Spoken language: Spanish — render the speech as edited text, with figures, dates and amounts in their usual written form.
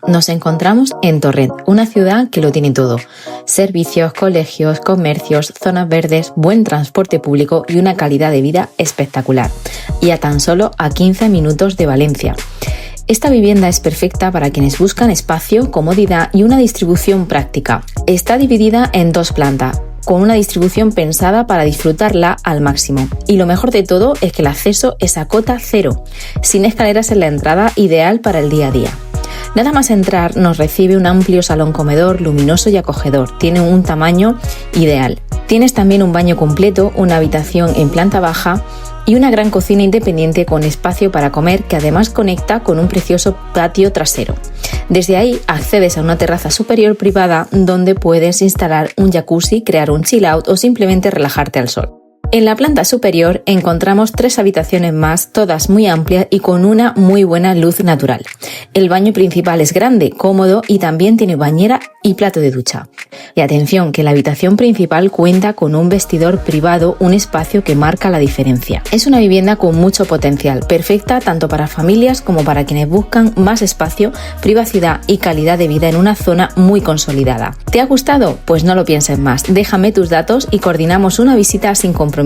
Nos encontramos en Torrent, una ciudad que lo tiene todo. Servicios, colegios, comercios, zonas verdes, buen transporte público y una calidad de vida espectacular. Y a tan solo a 15 minutos de Valencia. Esta vivienda es perfecta para quienes buscan espacio, comodidad y una distribución práctica. Está dividida en 2 plantas, con una distribución pensada para disfrutarla al máximo. Y lo mejor de todo es que el acceso es a cota cero, sin escaleras en la entrada, ideal para el día a día. Nada más entrar nos recibe un amplio salón comedor luminoso y acogedor. Tiene un tamaño ideal. Tienes también un baño completo, una habitación en planta baja y una gran cocina independiente con espacio para comer que además conecta con un precioso patio trasero. Desde ahí accedes a una terraza superior privada donde puedes instalar un jacuzzi, crear un chill out o simplemente relajarte al sol. En la planta superior encontramos 3 habitaciones más, todas muy amplias y con una muy buena luz natural. El baño principal es grande, cómodo y también tiene bañera y plato de ducha. Y atención, que la habitación principal cuenta con un vestidor privado, un espacio que marca la diferencia. Es una vivienda con mucho potencial, perfecta tanto para familias como para quienes buscan más espacio, privacidad y calidad de vida en una zona muy consolidada. ¿Te ha gustado? Pues no lo pienses más, déjame tus datos y coordinamos una visita sin compromiso.